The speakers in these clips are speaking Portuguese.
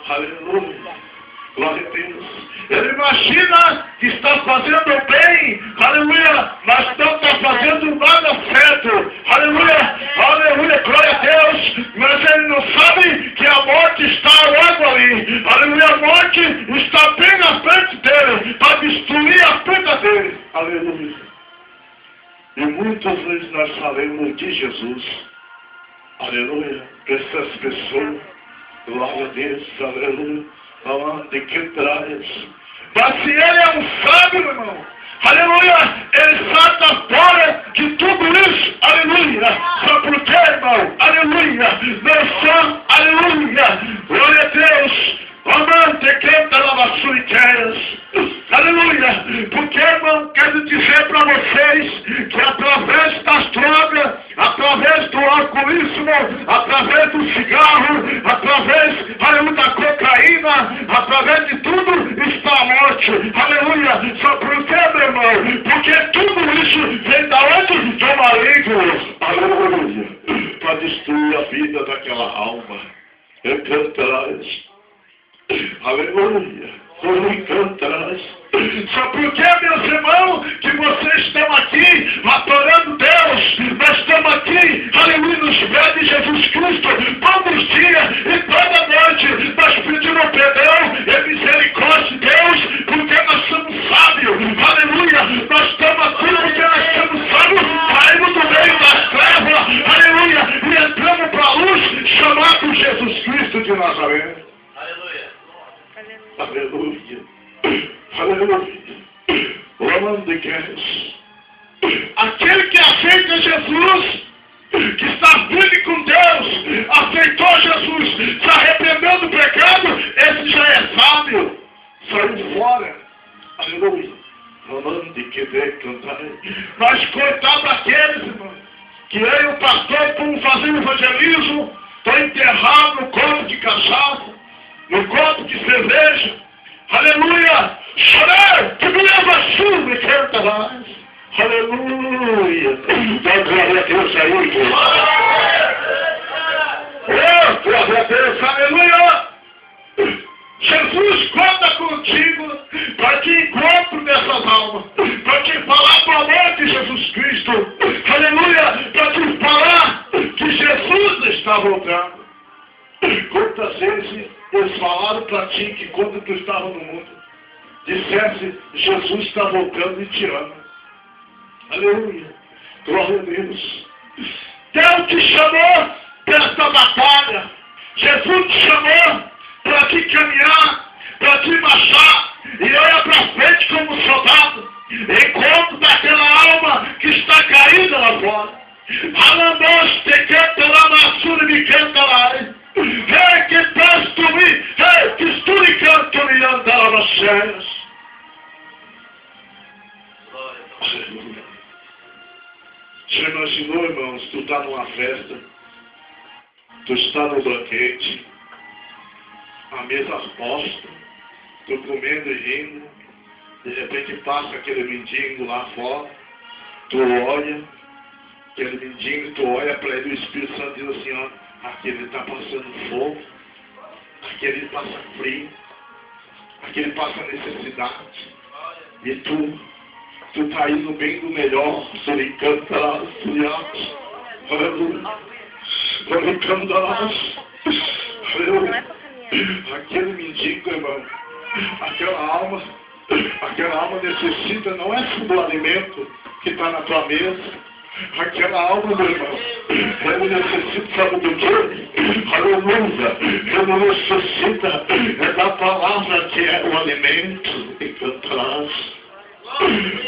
Aleluia. Glória a Deus. Ele imagina que está fazendo bem. Aleluia. Mas não está fazendo nada certo. Aleluia. Aleluia. Glória a Deus. Mas ele não sabe que a morte está logo ali. Aleluia. A morte está bem na frente dele para destruir a vida dele. Aleluia. E muitas vezes nós falamos de Jesus. Aleluia. Para essas pessoas. Glória a Deus. Aleluia. De que traz. Mas se ele é um sábio, irmão, aleluia, ele salta fora de tudo isso, aleluia. Só porque, irmão, aleluia, nós somos, aleluia, glória a Deus, amante, canta lavassuriqueiras, aleluia. Porque, irmão, quero dizer para vocês que através das drogas, através do alcoolismo, através do cigarro, através, aleluia, da cocaína, através de tudo está a morte, aleluia. Só por quê, meu irmão? Porque tudo isso vem da onde? Do maligno, aleluia, para destruir a vida daquela alma. Encantarás, aleluia, encantarás. Só porque, meus irmãos, que vocês estão aqui adorando Deus, nós estamos aqui, aleluia, nos pés de Jesus Cristo, todos os dias e toda noite, nós pedimos perdão e misericórdia de Deus, porque nós somos sábios, aleluia, nós estamos aqui porque nós somos sábios, saímos do meio das trevas, aleluia, e entramos para a luz, chamado Jesus Cristo de Nazaré. Aleluia. Aleluia. Aleluia. Aquele que aceita Jesus, que está firme com Deus, aceitou Jesus, se arrependeu do pecado, esse já é sábio, saiu fora. Aleluia. Mas coitado daqueles, irmão, que eu e o pastor fomos fazer o evangelismo, estão enterrados no copo de cachaça, no copo de cerveja. Aleluia! Chorei! Que me leva chuva e canta mais. Aleluia! Dá glória a Deus aí. Glória a Deus, aleluia! Jesus conta contigo para te encontro nessas almas, para te falar do amor de Jesus Cristo. Aleluia! Para te falar que Jesus está voltando. Quantas vezes eles falaram para ti que quando tu estava no mundo, dissesse, Jesus está voltando e te ama. Aleluia. Glória a Deus. Deus te chamou para esta batalha. Jesus te chamou para te caminhar, para te marchar. E olha para frente como soldado. Encontro daquela alma que está caída lá fora. Alandós te canta lá na sura me canta lá. Ei, que testumi, ei, que esturi canto me andar nas céus. Aleluia. Você imaginou, irmãos, tu está numa festa, tu está no banquete, a mesa posta, tu comendo e rindo, de repente passa aquele mendigo lá fora, tu olha, aquele mendigo, tu olha para ele, o Espírito Santo diz assim, ó, aquele está passando fome, aquele passa frio, aquele passa necessidade, e tu está indo bem do melhor, você canta lá, aleluia, canta lá, aleluia, aquele mendigo, irmão, aquela alma necessita, não é do alimento que está na tua mesa. Aquela alma, meu irmão, ele necessita, sabe do quê? Aleluia! Ele necessita da palavra que é o alimento que tu traz.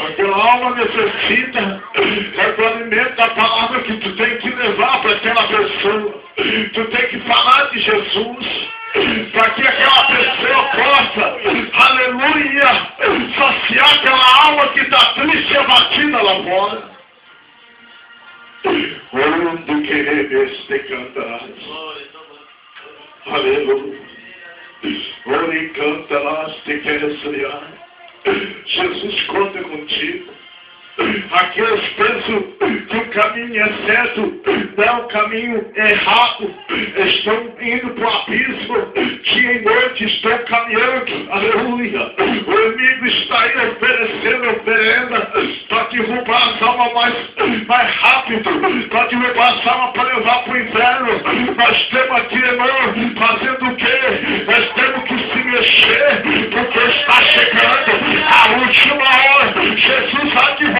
Aquela alma necessita do alimento da palavra que tu tem que levar para aquela pessoa. Tu tem que falar de Jesus, para que aquela pessoa possa, aleluia, saciar aquela alma que está triste e abatida lá fora. Onde querer este cantarás. Aleluia. Onde cantarás te queres criar. Jesus conta contigo. Aqueles pensam que o caminho é certo, não, o caminho é errado. Estão indo para o abismo, dia e noite estão caminhando, aleluia. O inimigo está aí oferecendo oferenda para derrubar as almas mais rápido, para derrubar as almas para levar para o inferno. Nós temos aqui, irmão, fazendo o quê? Nós